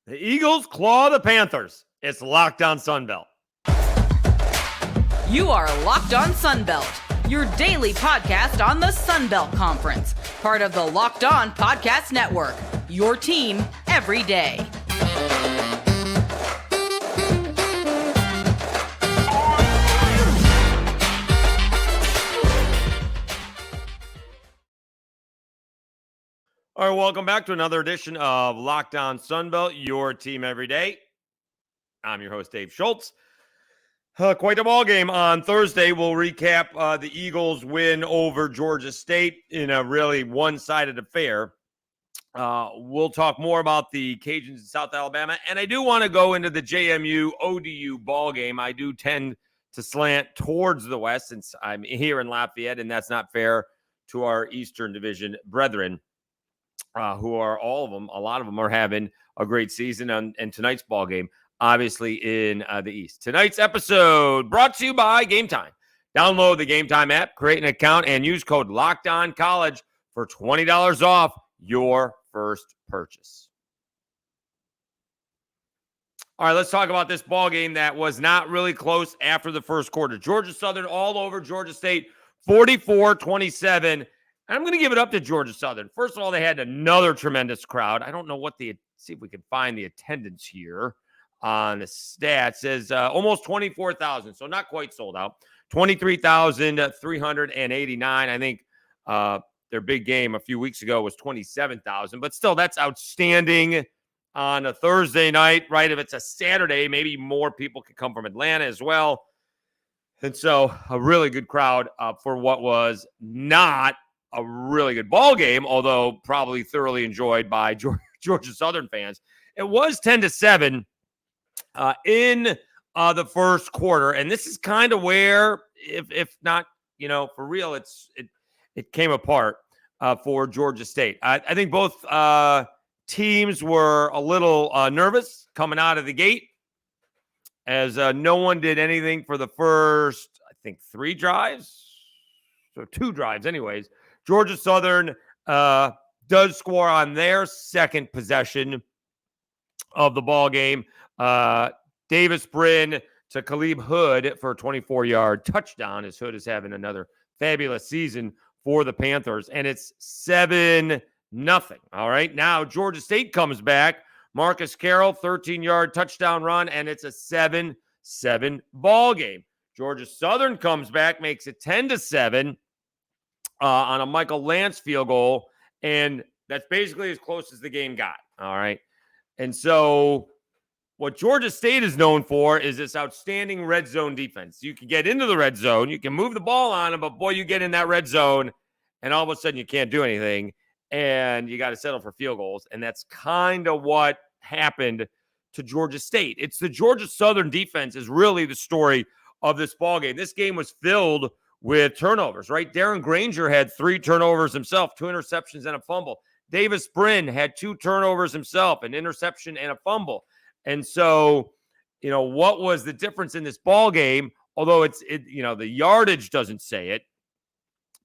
The Eagles claw the Panthers. It's Locked On Sunbelt. You are Locked On Sunbelt, your daily podcast on the Sunbelt Conference, part of the Locked On Podcast Network, your team every day. All right, welcome back to another edition of Locked On Sunbelt, your team every day. I'm your host, Dave Schultz. Quite a ball game on Thursday. We'll recap the Eagles' win over Georgia State in a really one-sided affair. We'll talk more about the Cajuns in South Alabama, and I do want to go into the JMU ODU ball game. I do tend to slant towards the West since I'm here in Lafayette, and that's not fair to our Eastern Division brethren. Who are all of them, a lot of them are having a great season. And tonight's ball game, obviously, in the East. Tonight's episode brought to you by Gametime. Download the Gametime app, create an account, and use code LOCKEDONCollege for $20 off your first purchase. All right, let's talk about this ball game that was not really close after the first quarter. Georgia Southern all over Georgia State, 44-27. I'm going to give it up to Georgia Southern. First of all, they had another tremendous crowd. I don't know what see if we can find the attendance here on the stats. It says almost 24,000, so not quite sold out. 23,389. I think their big game a few weeks ago was 27,000, but still, that's outstanding on a Thursday night, right? If it's a Saturday, maybe more people could come from Atlanta as well. And so a really good crowd for what was not a really good ball game, although probably thoroughly enjoyed by Georgia Southern fans. It was 10-7 in the first quarter, and this is kind of where, if not, for real, it came apart for Georgia State. I think both teams were a little nervous coming out of the gate, as no one did anything for the first, I think, 3 drives, so 2 drives, anyways. Georgia Southern does score on their second possession of the ball game. Davis Brin to Khalib Hood for a 24-yard touchdown, as Hood is having another fabulous season for the Panthers. And it's 7-0. All right, now Georgia State comes back. Marcus Carroll, 13-yard touchdown run, and it's a 7-7 ball game. Georgia Southern comes back, makes it 10-7. On a Michael Lance field goal, and that's basically as close as the game got, all right? And so what Georgia State is known for is this outstanding red zone defense. You can get into the red zone, you can move the ball on them, but boy, you get in that red zone, and all of a sudden you can't do anything, and you got to settle for field goals, and that's kind of what happened to Georgia State. It's the Georgia Southern defense is really the story of this ballgame. This game was filled with turnovers, right? Darren Granger had 3 turnovers himself, 2 interceptions and a fumble. Davis Brin had 2 turnovers himself, an interception and a fumble. And so, what was the difference in this ball game? Although the yardage doesn't say it.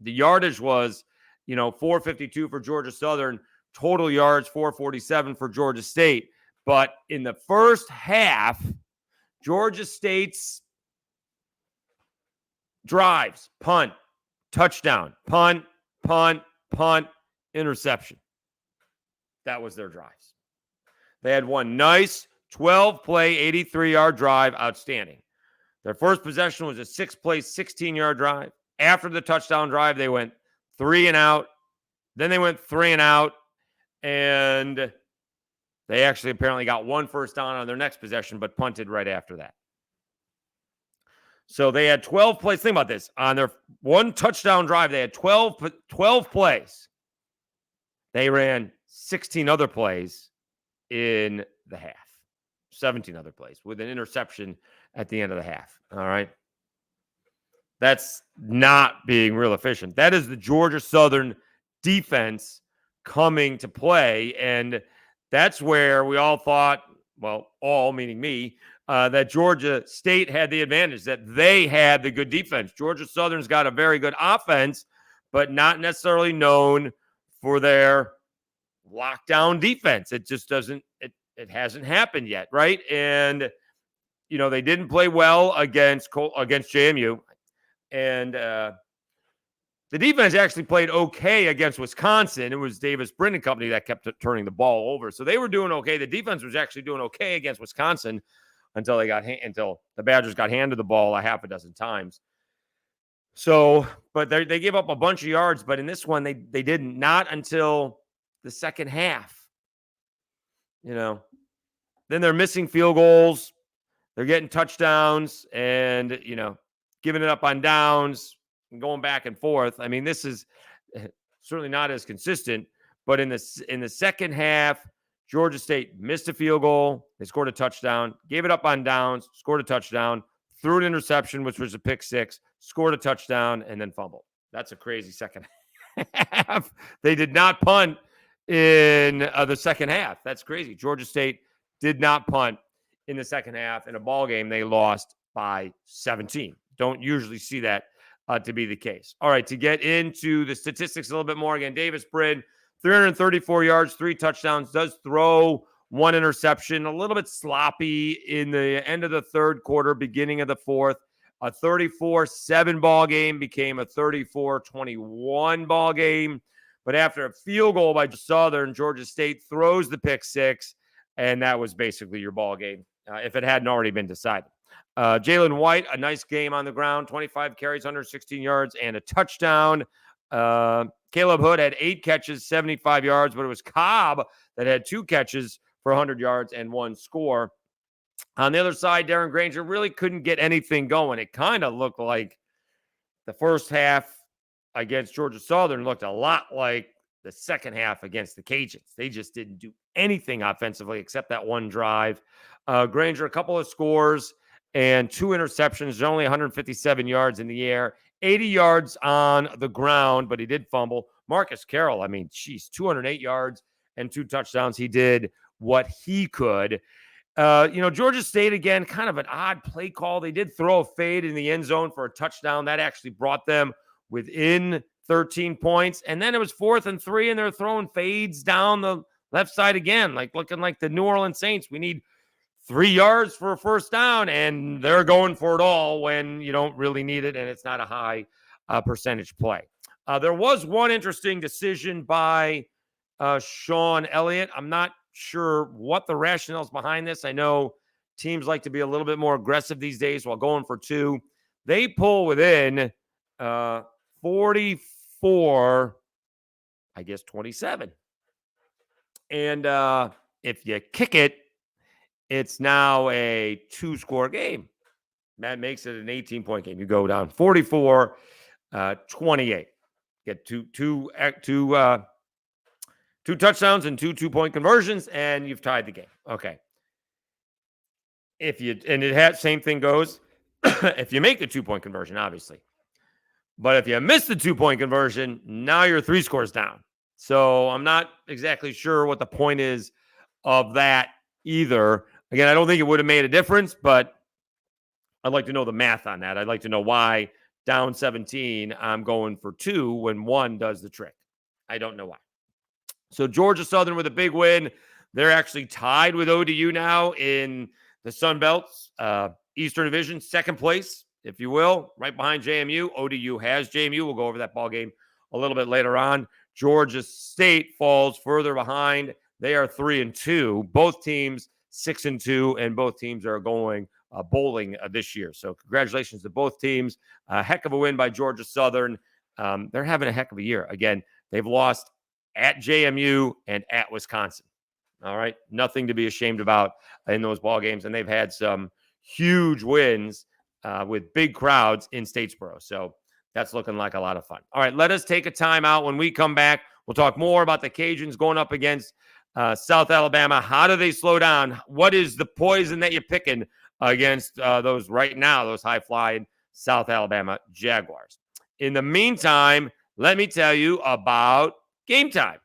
The yardage was, 452 for Georgia Southern, total yards 447 for Georgia State. But in the first half, Georgia State's drives, punt, touchdown, punt, interception. That was their drives. They had one nice 12-play, 83-yard drive, outstanding. Their first possession was a 6-play, 16-yard drive. After the touchdown drive, they went 3 and out. Then they went 3 and out, and they actually apparently got 1 first down on their next possession, but punted right after that. So they had 12 plays. Think about this. On their 1 touchdown drive, they had 12 plays. They ran 16 other plays in the half. 17 other plays with an interception at the end of the half. All right. That's not being real efficient. That is the Georgia Southern defense coming to play. And that's where we all thought, well, all meaning me, that Georgia State had the advantage, that they had the good defense. Georgia Southern's got a very good offense, but not necessarily known for their lockdown defense. It just doesn't, it hasn't happened yet, right? And, they didn't play well against JMU. And the defense actually played okay against Wisconsin. It was Davis Brin and company that kept turning the ball over. So they were doing okay. The defense was actually doing okay against Wisconsin until the Badgers got handed the ball a half a dozen times. So, but they gave up a bunch of yards. But in this one, they didn't. Not until the second half. Then they're missing field goals. They're getting touchdowns and, giving it up on downs and going back and forth. I mean, this is certainly not as consistent, but in the second half, Georgia State missed a field goal. They scored a touchdown, gave it up on downs, scored a touchdown, threw an interception, which was a pick six, scored a touchdown, and then fumbled. That's a crazy second half. They did not punt in the second half. That's crazy. Georgia State did not punt in the second half. In a ball game, they lost by 17. Don't usually see that to be the case. All right, to get into the statistics a little bit more, again, Davis Brin, 334 yards, 3 touchdowns, does throw 1 interception, a little bit sloppy in the end of the third quarter, beginning of the fourth. A 34-7 ball game became a 34-21 ball game. But after a field goal by Southern, Georgia State throws the pick six, and that was basically your ball game if it hadn't already been decided. Jalen White, a nice game on the ground, 25 carries, 116 yards, and a touchdown. Caleb Hood had 8 catches, 75 yards, but it was Cobb that had 2 catches for 100 yards and 1 score. On the other side, Darren Granger really couldn't get anything going. It kind of looked like the first half against Georgia Southern looked a lot like the second half against the Cajuns. They just didn't do anything offensively except that one drive. Granger, a couple of scores and 2 interceptions, only 157 yards in the air, 80 yards on the ground, but he did fumble. Marcus Carroll, 208 yards and 2 touchdowns. He did what he could. Georgia State, again, kind of an odd play call. They did throw a fade in the end zone for a touchdown. That actually brought them within 13 points. And then it was 4th and 3, and they're throwing fades down the left side again, looking like the New Orleans Saints. We need 3 yards for a first down, and they're going for it all when you don't really need it, and it's not a high percentage play. There was one interesting decision by Sean Elliott. I'm not sure what the rationale is behind this. I know teams like to be a little bit more aggressive these days while going for 2. They pull within 44, 27. And if you kick it, it's now a 2-score game. That makes it an 18-point game. You go down 44-28. Get two touchdowns and 2 2-point conversions, and you've tied the game. Okay. Same thing goes if you make the 2-point conversion, obviously. But if you miss the 2-point conversion, now you're 3 scores down. So I'm not exactly sure what the point is of that either. Again, I don't think it would have made a difference, but I'd like to know the math on that. I'd like to know why down 17, I'm going for 2 when 1 does the trick. I don't know why. So Georgia Southern with a big win. They're actually tied with ODU now in the Sun Belt's Eastern Division, second place, if you will, right behind JMU. ODU has JMU. We'll go over that ball game a little bit later on. Georgia State falls further behind. They are 3-2. Both teams 6-2, and both teams are going bowling this year. So congratulations to both teams. A heck of a win by Georgia Southern. They're having a heck of a year. Again, they've lost at JMU and at Wisconsin. All right. Nothing to be ashamed about in those ball games. And they've had some huge wins with big crowds in Statesboro. So that's looking like a lot of fun. All right. Let us take a timeout. When we come back, we'll talk more about the Cajuns going up against South Alabama. How do they slow down? What is the poison that you're picking against those right now, those high-flying South Alabama Jaguars? In the meantime, let me tell you about Gametime.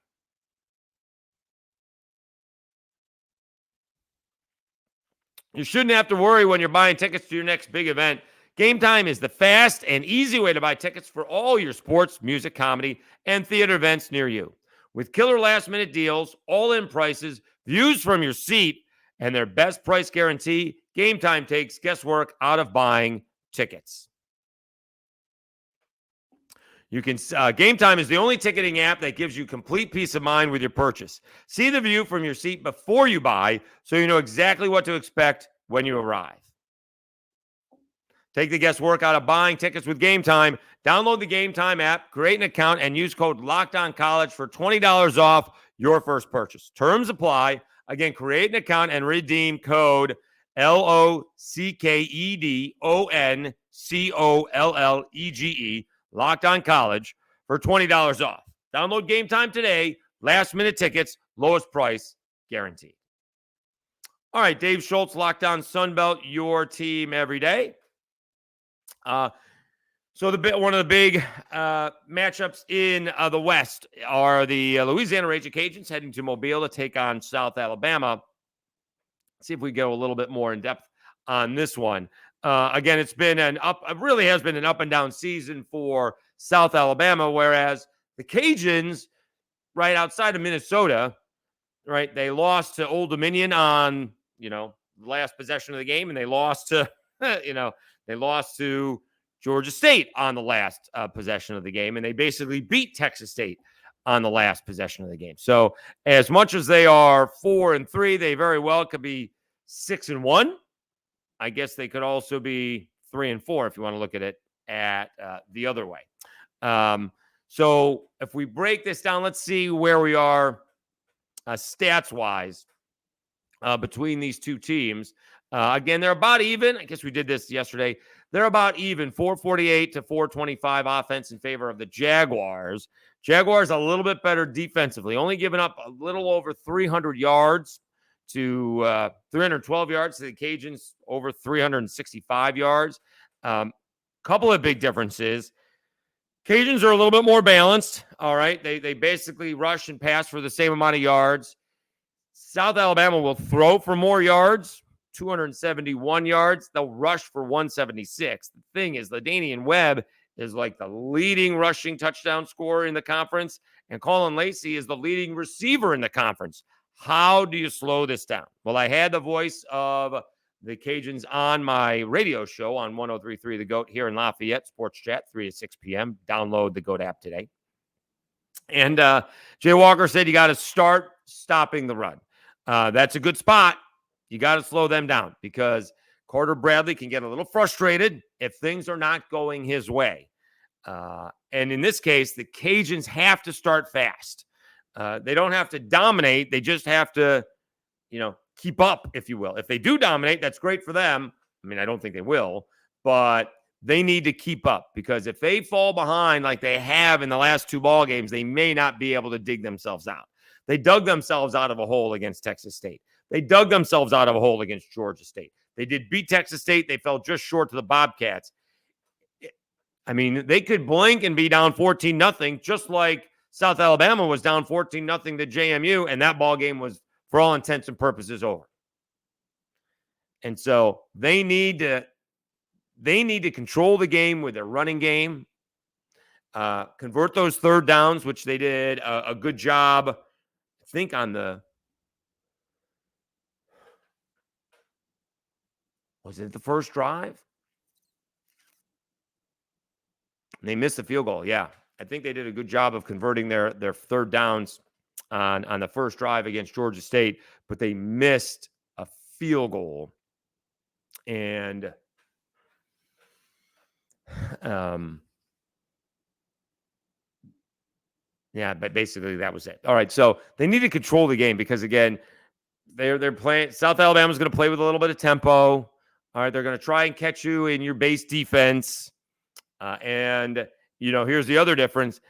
You shouldn't have to worry when you're buying tickets to your next big event. Gametime is the fast and easy way to buy tickets for all your sports, music, comedy, and theater events near you. With killer last-minute deals, all-in prices, views from your seat, and their best price guarantee. Gametime takes guesswork out of buying tickets. Gametime is the only ticketing app that gives you complete peace of mind with your purchase. See the view from your seat before you buy, so you know exactly what to expect when you arrive. Take the guesswork out of buying tickets with Gametime. Download the Gametime app, create an account, and use code LOCKEDONCollege for $20 off your first purchase. Terms apply. Again, create an account and redeem code LOCKEDONCOLLEGE, Locked On College, for $20 off. Download Gametime today. Last-minute tickets, lowest price guaranteed. All right, Dave Schultz, Locked On Sunbelt, your team every day. So one of the big matchups in the West are the Louisiana Ragin Cajuns heading to Mobile to take on South Alabama. Let's see if we go a little bit more in depth on this one. Again, it really has been an up and down season for South Alabama, whereas the Cajuns, right outside of Minnesota, right, they lost to Old Dominion on, the last possession of the game, and they lost to, they lost to Georgia State on the last possession of the game, and they basically beat Texas State on the last possession of the game. So as much as they are 4-3, they very well could be 6-1. I guess they could also be 3-4 if you want to look at it the other way. So if we break this down, let's see where we are stats-wise between these two teams. Again, they're about even. I guess we did this yesterday. They're about even, 448 to 425 offense in favor of the Jaguars. Jaguars a little bit better defensively, only giving up a little over 300 yards to 312 yards to the Cajuns, over 365 yards. Couple of big differences. Cajuns are a little bit more balanced. All right. They basically rush and pass for the same amount of yards. South Alabama will throw for more yards, 271 yards. They'll rush for 176. The thing is, LaDainian Webb is like the leading rushing touchdown scorer in the conference, and Colin Lacey is the leading receiver in the conference. How do you slow this down? Well, I had the voice of the Cajuns on my radio show on 103.3 The GOAT here in Lafayette, Sports Chat, 3 to 6 p.m. Download the GOAT app today. And Jay Walker said you got to start stopping the run. That's a good spot. You got to slow them down because Carter Bradley can get a little frustrated if things are not going his way. And in this case, the Cajuns have to start fast. They don't have to dominate. They just have to, keep up, if you will. If they do dominate, that's great for them. I mean, I don't think they will, but they need to keep up because if they fall behind like they have in the last two ball games, they may not be able to dig themselves out. They dug themselves out of a hole against Texas State. They dug themselves out of a hole against Georgia State. They did beat Texas State. They fell just short to the Bobcats. I mean, they could blink and be down 14-0, just like South Alabama was down 14-0 to JMU, and that ball game was, for all intents and purposes, over. And so they need to control the game with their running game, convert those third downs, which they did a good job, I think, on was it the first drive? They missed the field goal. Yeah. I think they did a good job of converting their third downs on the first drive against Georgia State, but they missed a field goal. And yeah, but basically that was it. All right, so they need to control the game because, again, they're playing. South Alabama's going to play with a little bit of tempo. All right, they're going to try and catch you in your base defense. And here's the other difference.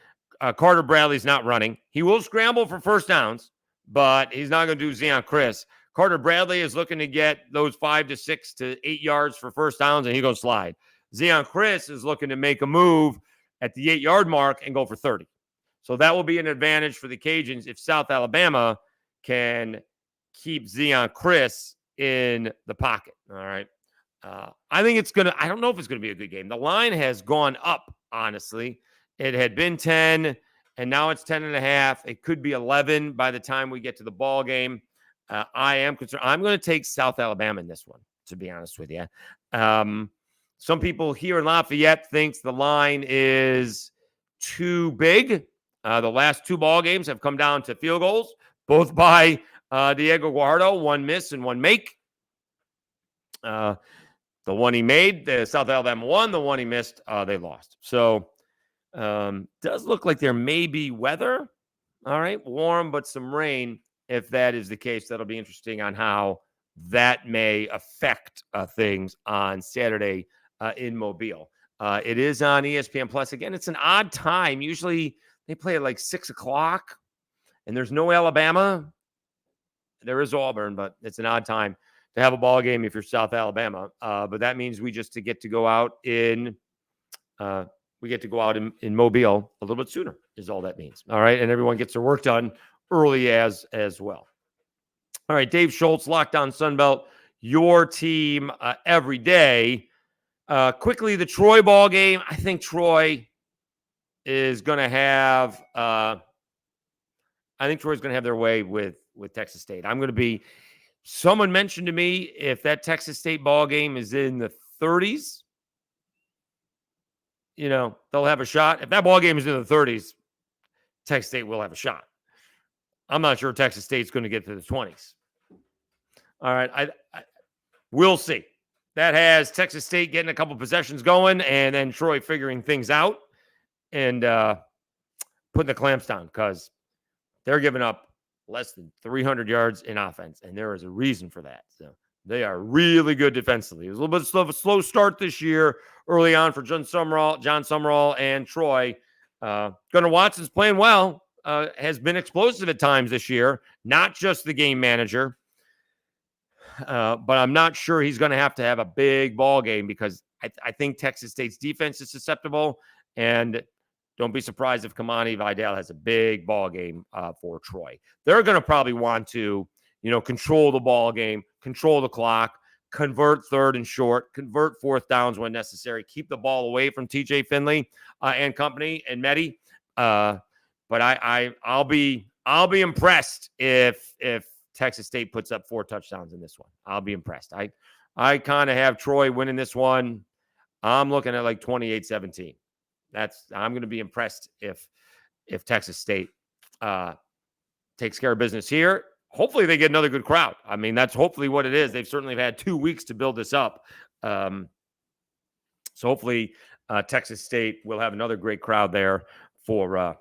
Carter Bradley's not running. He will scramble for first downs, but he's not going to do Zeon Chris. Carter Bradley is looking to get those 5 to 6 to 8 yards for first downs, and he's going to slide. Zeon Chris is looking to make a move at the 8-yard mark and go for 30. So that will be an advantage for the Cajuns if South Alabama can keep Zeon Chris in the pocket. All right. I think I don't know if it's going to be a good game. The line has gone up, honestly. It had been 10, and now it's 10.5. It could be 11 by the time we get to the ball game. I am concerned. I'm going to take South Alabama in this one, to be honest with you. Some people here in Lafayette thinks the line is too big. The last 2 ball games have come down to field goals, both by Diego Guajardo, 1 miss and 1 make. The one he made, the South Alabama won. The one he missed, they lost. So does look like there may be weather. All right, warm, but some rain. If that is the case, that'll be interesting on how that may affect things on Saturday in Mobile. It is on ESPN Plus. Again, it's an odd time. Usually they play at like 6 o'clock, and there's no Alabama. There is Auburn, but it's an odd time to have a ball game if you're South Alabama. But that means we just get to go out in Mobile a little bit sooner is all that means. All right. And everyone gets their work done early as well. All right. Dave Schultz, Locked On Sunbelt, your team every day. Quickly, the Troy ball game. I think Troy is going to have Troy's going to have their way with Texas State. Someone mentioned to me if that Texas State ball game is in the 30s, they'll have a shot. If that ball game is in the 30s, Texas State will have a shot. I'm not sure Texas State's going to get to the 20s. All right. We'll see. That has Texas State getting a couple possessions going and then Troy figuring things out and putting the clamps down because they're giving up less than 300 yards in offense, and there is a reason for that. So they are really good defensively. It was a little bit of a slow start this year early on for John Summerall and Troy. Gunnar Watson's playing well, has been explosive at times this year, not just the game manager. But I'm not sure he's going to have a big ball game because I think Texas State's defense is susceptible, and don't be surprised if Kamani Vidal has a big ball game for Troy. They're going to probably want to, control the ball game, control the clock, convert 3rd and short, convert 4th downs when necessary, keep the ball away from TJ Finley and company and Mehdi. But I'll be impressed if Texas State puts up 4 touchdowns in this one. I'll be impressed. I kind of have Troy winning this one. I'm looking at like 28-17. I'm going to be impressed if Texas State takes care of business here. Hopefully they get another good crowd. I mean, that's hopefully what it is. They've certainly had 2 weeks to build this up. So hopefully Texas State will have another great crowd there for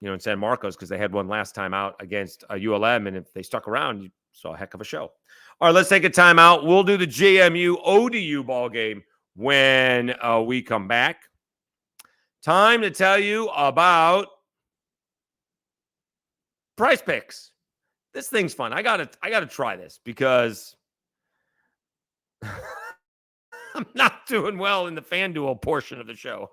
in San Marcos, because they had one last time out against ULM, and if they stuck around, you saw a heck of a show. All right, let's take a timeout. We'll do the JMU ODU ball game when we come back. Time to tell you about PrizePicks. This thing's fun. I gotta try this because I'm not doing well in the FanDuel portion of the show.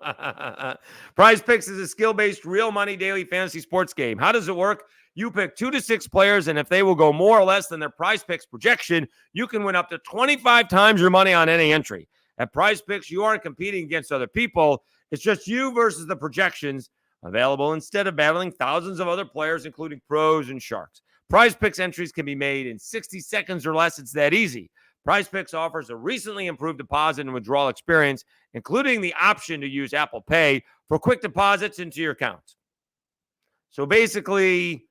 PrizePicks is a skill-based, real money daily fantasy sports game. How does it work? You pick 2 to 6 players, and if they will go more or less than their PrizePicks projection, you can win up to 25 times your money on any entry. At PrizePicks, you aren't competing against other people. It's just you versus the projections available instead of battling thousands of other players, including pros and sharks. PrizePicks entries can be made in 60 seconds or less. It's that easy. PrizePicks offers a recently improved deposit and withdrawal experience, including the option to use Apple Pay for quick deposits into your account. So basically,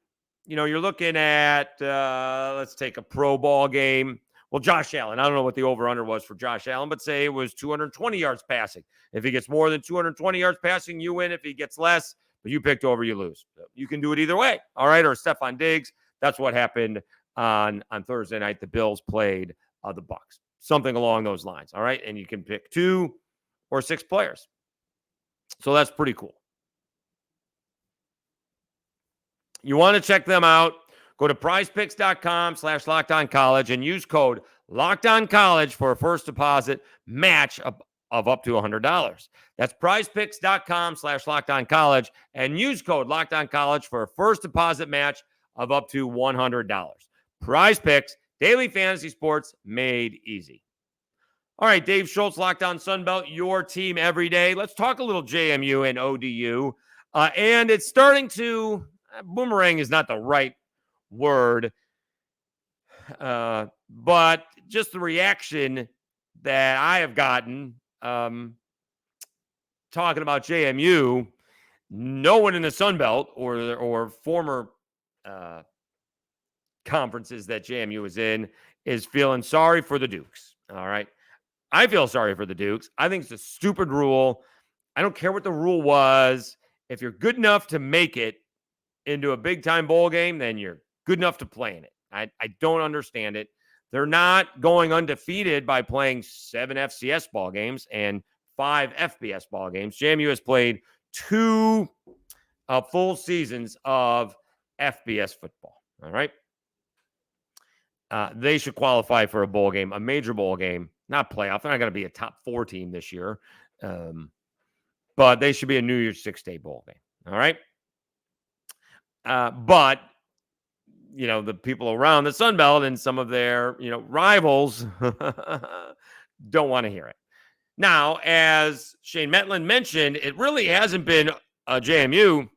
you're looking at, let's take a pro ball game. Well, Josh Allen, I don't know what the over-under was for Josh Allen, but say it was 220 yards passing. If he gets more than 220 yards passing, you win. If he gets less, but you picked over, you lose. You can do it either way, all right? Or Stephon Diggs. That's what happened on Thursday night. The Bills played the Bucs, something along those lines. All right. And you can pick 2 or 6 players. So that's pretty cool. You want to check them out. Go to prizepicks.com/LockedOnCollege and use code LockedOnCollege for a first deposit match of up to $100. That's prizepicks.com/LockedOnCollege and use code LockedOnCollege for a first deposit match of up to $100. PrizePicks, daily fantasy sports made easy. All right, Dave Schultz, Locked On Sunbelt, your team every day. Let's talk a little JMU and ODU. And it's starting to, boomerang is not the right word. But just the reaction that I have gotten talking about JMU, no one in the Sun Belt or former conferences that JMU is in is feeling sorry for the Dukes. All right. I feel sorry for the Dukes. I think it's a stupid rule. I don't care what the rule was. If you're good enough to make it into a big time bowl game, then you're good enough to play in it. I don't understand it. They're not going undefeated by playing 7 FCS ball games and 5 FBS ball games. JMU has played 2 full seasons of FBS football. All right. They should qualify for a bowl game, a major bowl game, not playoff. They're not going to be a top 4 team this year. But they should be a New Year's 6-day bowl game. All right. But, the people around the Sun Belt and some of their, rivals don't want to hear it. Now, as Shane Mettlen mentioned, it really hasn't been JMU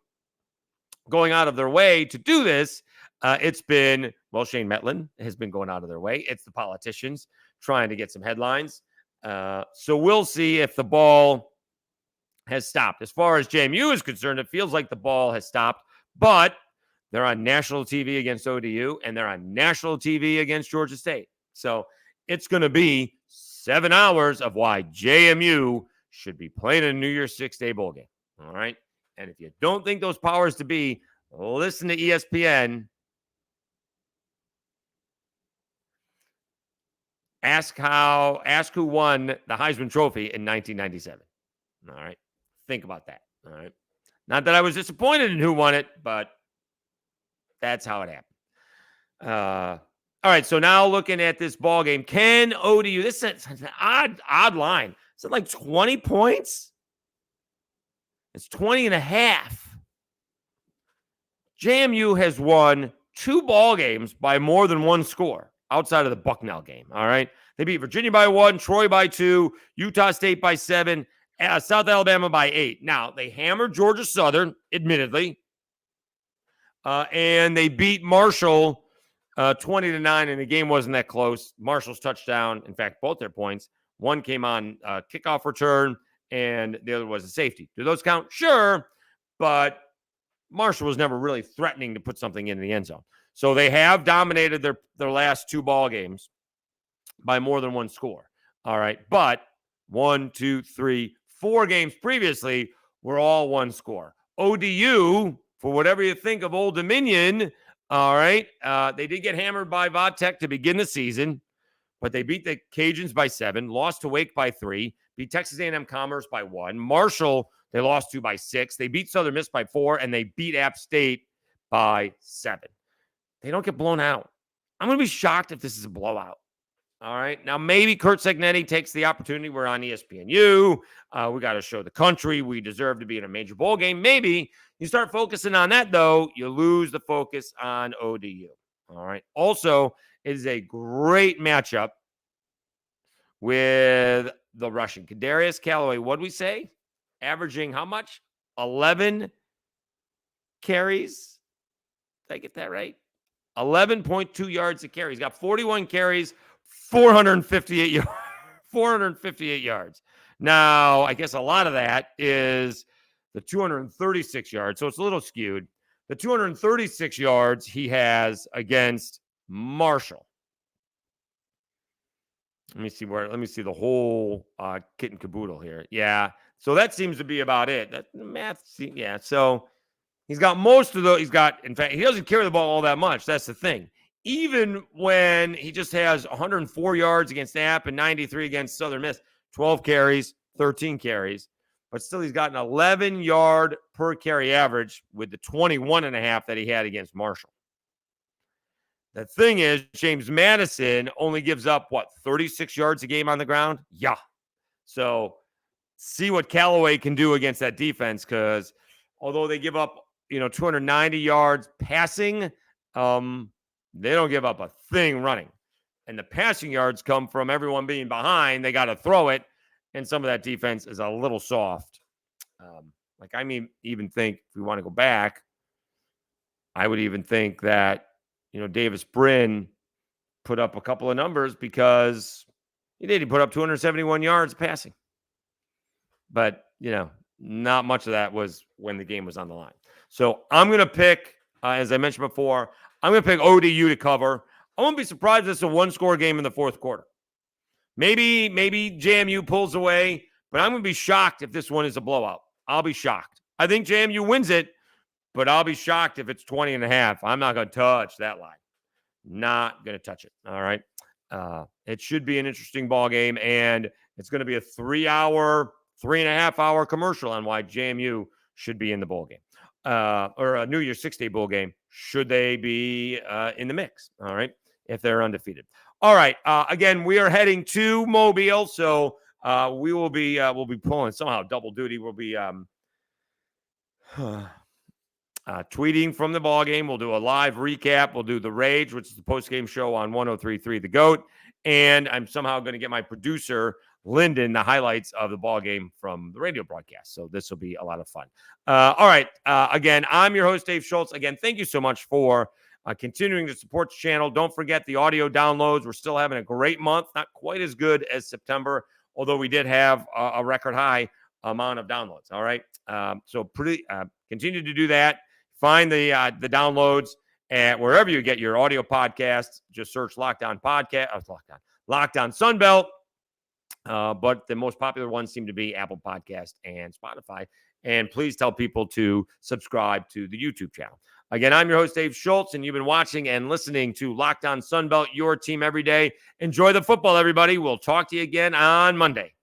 going out of their way to do this. It's been, Shane Mettlen has been going out of their way. It's the politicians trying to get some headlines. So we'll see if the ball has stopped. As far as JMU is concerned, it feels like the ball has stopped, but they're on national TV against ODU, and they're on national TV against Georgia State. So it's going to be 7 hours of why JMU should be playing a New Year's 6-day bowl game. All right. And if you don't think those powers to be, listen to ESPN. Ask who won the Heisman Trophy in 1997. All right. Think about that. All right. Not that I was disappointed in who won it, but that's how it happened. All right. So now looking at this ball game, can ODU, this is an odd line. Is it like 20 points? It's 20.5. JMU has won 2 ball games by more than 1 score outside of the Bucknell game. All right. They beat Virginia by 1, Troy by 2, Utah State by 7, South Alabama by 8. Now, they hammered Georgia Southern, admittedly, and they beat Marshall 20-9, and the game wasn't that close. Marshall's touchdown, in fact, both their points, one came on kickoff return, and the other was a safety. Do those count? Sure, but Marshall was never really threatening to put something in the end zone. So they have dominated their last 2 ball games by more than 1 score. All right. But 1, 2, 3, 4 games previously were all 1 score. ODU, for whatever you think of Old Dominion, all right, they did get hammered by Vodtech to begin the season, but they beat the Cajuns by 7, lost to Wake by 3, beat Texas A&M Commerce by 1. Marshall, they lost to by 6. They beat Southern Miss by 4, and they beat App State by 7. They don't get blown out. I'm going to be shocked if this is a blowout. All right. Now, maybe Kurt Segnetti takes the opportunity. We're on ESPNU. We got to show the country we deserve to be in a major bowl game. Maybe you start focusing on that, though, you lose the focus on ODU. All right. Also, it is a great matchup with the Russian. Kadarius Callaway, what did we say? Averaging how much? 11 carries. Did I get that right? 11.2 yards a carry. He's got 41 carries, 458 yards. 458 yards. Now, I guess a lot of that is the 236 yards, so it's a little skewed. The 236 yards he has against Marshall. Let me see the whole kit and caboodle here. Yeah. So that seems to be about it. That math, yeah. So he's got most of those. In fact, he doesn't carry the ball all that much. That's the thing. Even when he just has 104 yards against App and 93 against Southern Miss, 12 carries, 13 carries, but still he's got an 11-yard per carry average with the 21.5 that he had against Marshall. The thing is, James Madison only gives up, 36 yards a game on the ground? Yeah. So see what Callaway can do against that defense, because although they give up, 290 yards passing, they don't give up a thing running. And the passing yards come from everyone being behind. They got to throw it, and some of that defense is a little soft. Even think, if we want to go back, I would even think that, Davis Brin put up a couple of numbers because he did. He put up 271 yards passing. But, not much of that was when the game was on the line. So I'm going to pick, as I mentioned before, I'm going to pick ODU to cover. I won't be surprised if it's a one-score game in the fourth quarter. Maybe JMU pulls away, but I'm going to be shocked if this one is a blowout. I'll be shocked. I think JMU wins it, but I'll be shocked if it's 20.5. I'm not going to touch that line. Not going to touch it. All right. It should be an interesting ball game, and it's going to be a 3.5-hour commercial on why JMU should be in the bowl game, or a New Year's 6-day bowl game. Should they be in the mix? All right, if they're undefeated. All right. Again, we are heading to Mobile, so we'll be pulling somehow double duty. We'll be tweeting from the ball game. We'll do a live recap. We'll do the Rage, which is the post-game show on 103.3 The GOAT. And I'm somehow going to get my producer, Lyndon, the highlights of the ball game from the radio broadcast. So this will be a lot of fun. All right. Again, I'm your host, Dave Schultz. Again, thank you so much for continuing to support the channel. Don't forget the audio downloads. We're still having a great month. Not quite as good as September, although we did have a record high amount of downloads. All right. So continue to do that. Find the downloads at wherever you get your audio podcasts. Just search Lockdown Podcast, Lockdown Sunbelt. But the most popular ones seem to be Apple Podcast and Spotify. And please tell people to subscribe to the YouTube channel. Again, I'm your host, Dave Schultz, and you've been watching and listening to Lockdown Sunbelt, your team every day. Enjoy the football, everybody. We'll talk to you again on Monday.